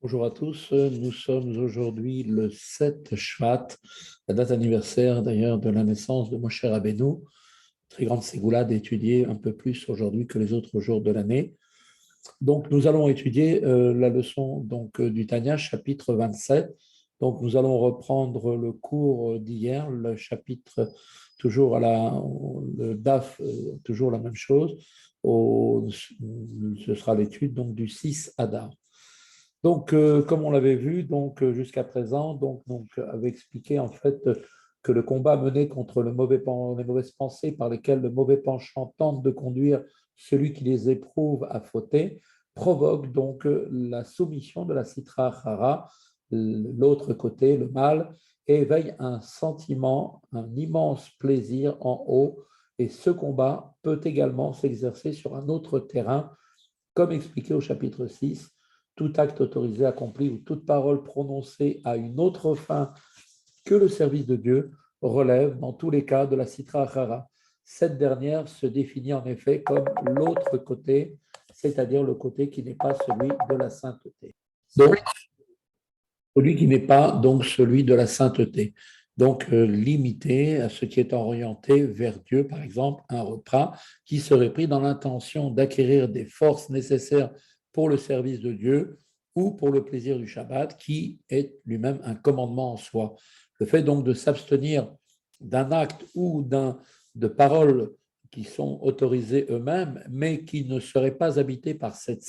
Bonjour à tous, nous sommes aujourd'hui le 7 Shvat, la date anniversaire d'ailleurs de la naissance de Moshe Rabbeinu. Très grande ségoula d'étudier un peu plus aujourd'hui que les autres jours de l'année. Donc nous allons étudier la leçon du Tanya, chapitre 27. Donc nous allons reprendre le cours d'hier, le chapitre toujours le DAF, toujours la même chose. Ce sera l'étude donc du 6 Adar. Donc, comme on l'avait vu jusqu'à présent, avait expliqué en fait que le combat mené contre les mauvaises pensées par lesquelles le mauvais penchant tente de conduire celui qui les éprouve à fauter provoque la soumission de la Sitra Achara, l'autre côté, le mal, et éveille un sentiment, un immense plaisir en haut. Et ce combat peut également s'exercer sur un autre terrain, comme expliqué au chapitre 6. Tout acte autorisé, accompli ou toute parole prononcée à une autre fin que le service de Dieu relève dans tous les cas de la Sitra Achara. Cette dernière se définit en effet comme l'autre côté, c'est-à-dire le côté qui n'est pas celui de la sainteté. Donc, celui qui n'est pas donc celui de la sainteté. Donc, limité à ce qui est orienté vers Dieu, par exemple, un repas qui serait pris dans l'intention d'acquérir des forces nécessaires pour le service de Dieu ou pour le plaisir du Shabbat, qui est lui-même un commandement en soi. Le fait donc de s'abstenir d'un acte ou de paroles qui sont autorisés eux-mêmes, mais qui ne seraient pas habités par cette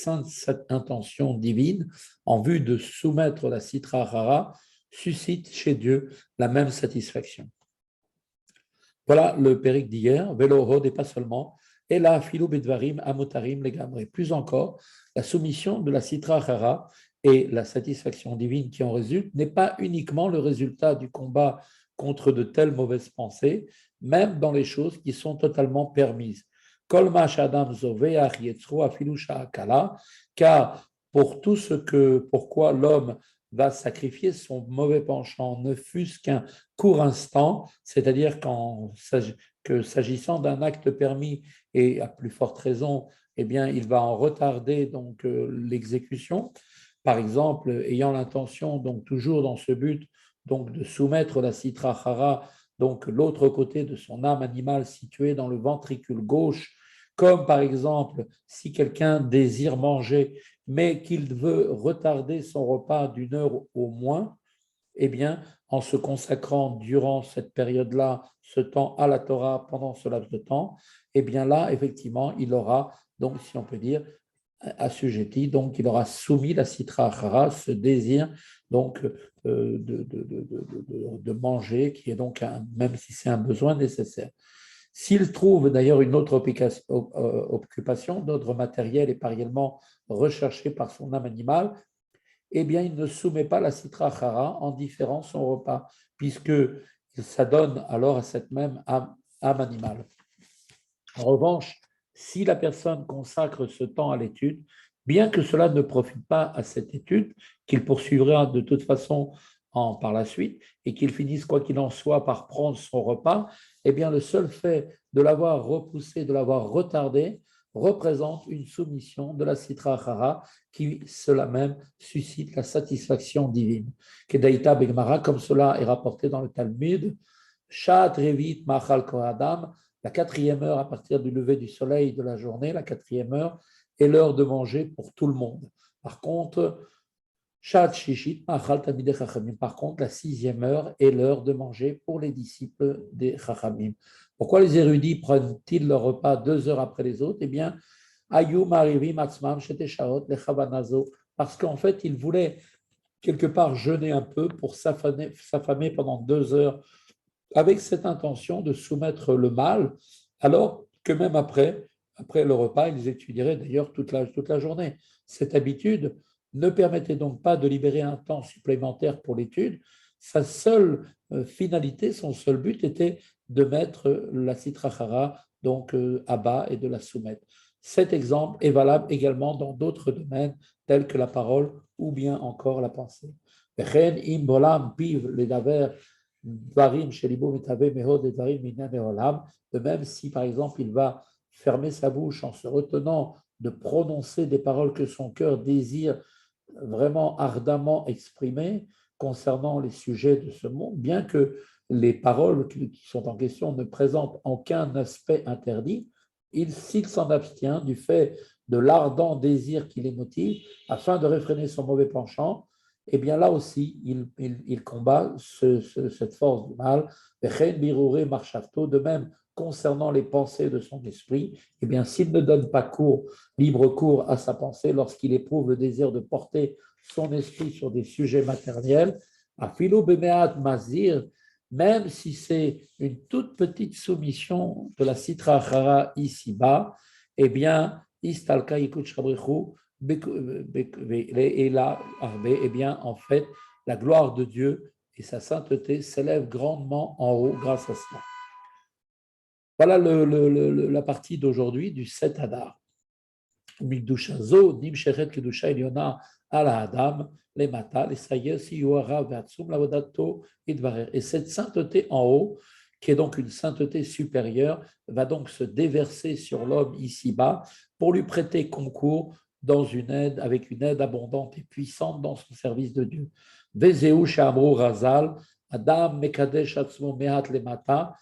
intention divine en vue de soumettre la Sitra Achara, suscite chez Dieu la même satisfaction. Voilà le périque d'hier, Velo Hod et pas seulement, et la Philo Bedvarim Amotarim Legamre. Plus encore, la soumission de la Sitra Achara et la satisfaction divine qui en résulte n'est pas uniquement le résultat du combat contre de telles mauvaises pensées, même dans les choses qui sont totalement permises. Car pourquoi l'homme va sacrifier son mauvais penchant, ne fût-ce qu'un court instant, c'est-à-dire que s'agissant d'un acte permis, et à plus forte raison, eh bien, il va en retarder l'exécution. Par exemple, ayant l'intention, donc toujours dans ce but, donc de soumettre la Sitra Achara, donc l'autre côté de son âme animale située dans le ventricule gauche, comme par exemple si quelqu'un désire manger, mais qu'il veut retarder son repas d'une heure au moins, eh bien, en se consacrant durant cette période-là, ce temps à la Torah pendant ce laps de temps, eh bien là, effectivement, il aura, donc, si on peut dire, assujetti, donc il aura soumis la Sitra Achara, ce désir donc de manger, qui est donc, même si c'est un besoin nécessaire. S'il trouve d'ailleurs une autre occupation, d'ordre matériel et pariellement recherché par son âme animale, eh bien, il ne soumet pas la Sitra Achara en différant son repas, puisque il s'adonne alors à cette même âme animale. En revanche, si la personne consacre ce temps à l'étude, bien que cela ne profite pas à cette étude, qu'il poursuivra de toute façon par la suite, et qu'il finisse, quoi qu'il en soit, par prendre son repas, eh bien, le seul fait de l'avoir repoussé, de l'avoir retardé, représente une soumission de la Sitra Achara qui, cela même, suscite la satisfaction divine. Kedaïta Begmara, comme cela est rapporté dans le Talmud, Shat Revit Machal Koradam, la quatrième heure à partir du lever du soleil de la journée, la quatrième heure, est l'heure de manger pour tout le monde. Par contre, Shat Shishit Machal Tamidei Chachamim. Par contre, la sixième heure est l'heure de manger pour les disciples des Chachamim. Pourquoi les érudits prennent-ils leur repas 2 heures après les autres? Eh bien, Ayum Arivim Atzmam Sheteshaot Lechavanazo, parce qu'en fait, ils voulaient quelque part jeûner un peu pour s'affamer pendant 2 heures avec cette intention de soumettre le mal, alors que même après le repas, ils étudieraient d'ailleurs toute la journée. Cette habitude ne permettait donc pas de libérer un temps supplémentaire pour l'étude. Sa seule finalité, son seul but était de mettre la Sitra Achara donc à bas et de la soumettre. Cet exemple est valable également dans d'autres domaines tels que la parole ou bien encore la pensée. De même, si par exemple il va fermer sa bouche en se retenant de prononcer des paroles que son cœur désire vraiment ardemment exprimé concernant les sujets de ce monde, bien que les paroles qui sont en question ne présentent aucun aspect interdit, s'il s'en abstient du fait de l'ardent désir qui les motive, afin de réfréner son mauvais penchant, eh bien là aussi, il combat cette force du mal. De même, concernant les pensées de son esprit, eh bien, s'il ne donne pas libre cours à sa pensée, lorsqu'il éprouve le désir de porter son esprit sur des sujets matériels, afilo bemeat mazir, même si c'est une toute petite soumission de la citra achara ici-bas, eh bien, istalka yikut shabrichu, et là, eh bien, en fait, la gloire de Dieu et sa sainteté s'élèvent grandement en haut grâce à cela. Voilà la partie d'aujourd'hui du 7 Hadar. Mikdusha zo, nim shechet kedusha eliona ala Adam, les mata, les sayes, yuara, veatsum, lavodato, idvarer. Et cette sainteté en haut, qui est donc une sainteté supérieure, va donc se déverser sur l'homme ici-bas pour lui prêter concours dans une aide, avec une aide abondante et puissante dans son service de Dieu. Vezeu shamru razal, Adam mekadesh atzmo mehat lemata.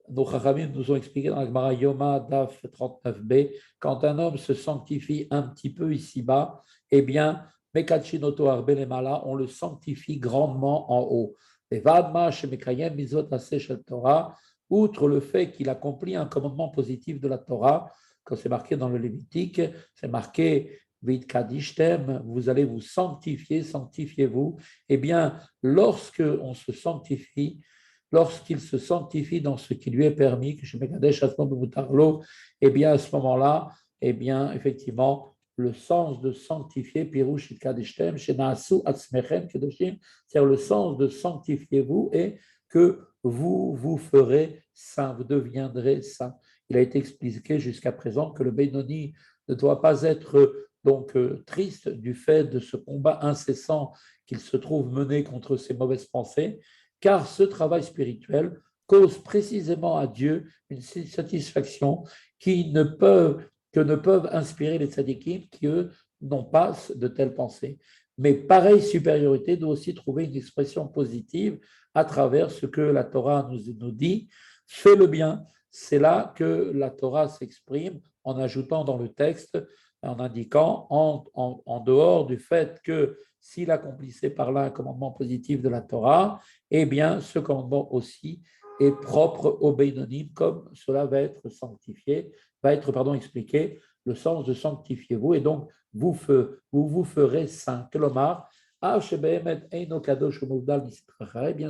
Nos Chachamim nous ont expliqué dans la Gemara Yoma Daf 39b, quand un homme se sanctifie un petit peu ici-bas, eh bien, Mekachinoto Arbe Lemala, on le sanctifie grandement en haut. Et Vadma Shemekayem Mizot Aseh Shel Torah, outre le fait qu'il accomplit un commandement positif de la Torah, quand c'est marqué dans le Lévitique, c'est marqué Vid Kadishtem, vous allez vous sanctifier, sanctifiez-vous. Eh bien, lorsque on se sanctifie, lorsqu'il se sanctifie dans ce qui lui est permis, que je eh bien à ce moment-là, eh bien effectivement, le sens de sanctifier, c'est-à-dire le sens de sanctifiez-vous et que vous vous ferez saint, vous deviendrez saint. Il a été expliqué jusqu'à présent que le Benoni ne doit pas être donc triste du fait de ce combat incessant qu'il se trouve mené contre ses mauvaises pensées, car ce travail spirituel cause précisément à Dieu une satisfaction que ne peuvent inspirer les tzadikim qui, eux, n'ont pas de telles pensées. Mais pareille supériorité doit aussi trouver une expression positive à travers ce que la Torah nous dit. Fais le bien. C'est là que la Torah s'exprime en ajoutant dans le texte, en indiquant, en dehors du fait que s'il accomplissait par là un commandement positif de la Torah, eh bien, ce commandement aussi est propre au Beinonim, comme cela va être sanctifié, expliqué, le sens de sanctifiez-vous, et donc vous ferez saint. Kelomar, bien,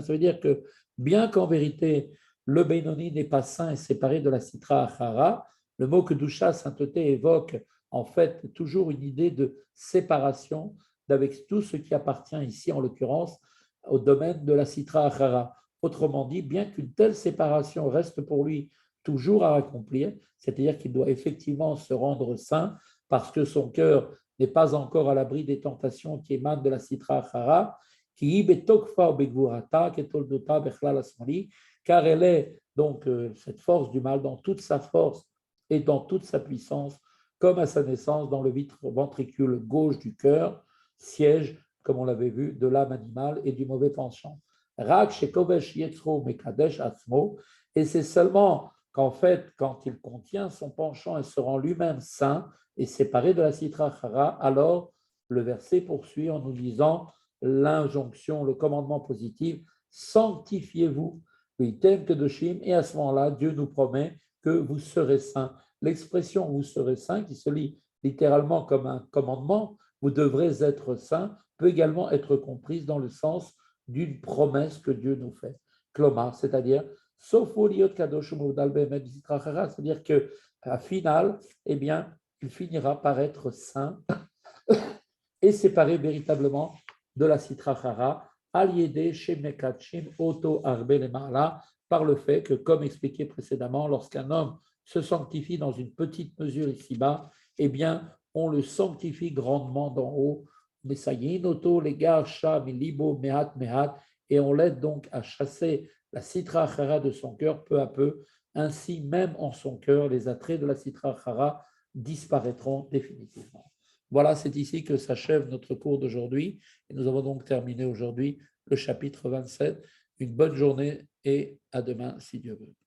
ça veut dire que bien qu'en vérité, le Beinoni n'est pas saint et séparé de la Sitra Achara, le mot Kedusha, sainteté, évoque en fait toujours une idée de séparation d'avec tout ce qui appartient ici, en l'occurrence, au domaine de la Sitra Achara. Autrement dit, bien qu'une telle séparation reste pour lui toujours à accomplir, c'est-à-dire qu'il doit effectivement se rendre saint parce que son cœur n'est pas encore à l'abri des tentations qui émanent de la Sitra Achara, car elle est donc cette force du mal dans toute sa force et dans toute sa puissance, comme à sa naissance dans le ventricule gauche du cœur, siège, comme on l'avait vu, de l'âme animale et du mauvais penchant. Et c'est seulement qu'en fait, quand il contient son penchant et se rend lui-même saint et séparé de la Sitra Achara, alors le verset poursuit en nous disant l'injonction, le commandement positif, sanctifiez-vous, et à ce moment-là, Dieu nous promet que vous serez saints. L'expression vous serez saints, qui se lit littéralement comme un commandement, vous devrez être saints, peut également être comprise dans le sens d'une promesse que Dieu nous fait. Klomar, c'est-à-dire, c'est-à-dire qu'à final, eh bien, il finira par être saint et séparé véritablement de la Sitra Achara, aliédé chez Mekachim, Auto Arbe Lemala, par le fait que, comme expliqué précédemment, lorsqu'un homme se sanctifie dans une petite mesure ici-bas, eh bien, on le sanctifie grandement d'en haut. Mesayin Auto, les gars, Shah, Libo, Mehat, Mehat, et on l'aide donc à chasser la Sitra Achara de son cœur peu à peu. Ainsi, même en son cœur, les attraits de la Sitra Achara disparaîtront définitivement. Voilà, c'est ici que s'achève notre cours d'aujourd'hui. Et nous avons donc terminé aujourd'hui le chapitre 27. Une bonne journée et à demain si Dieu veut.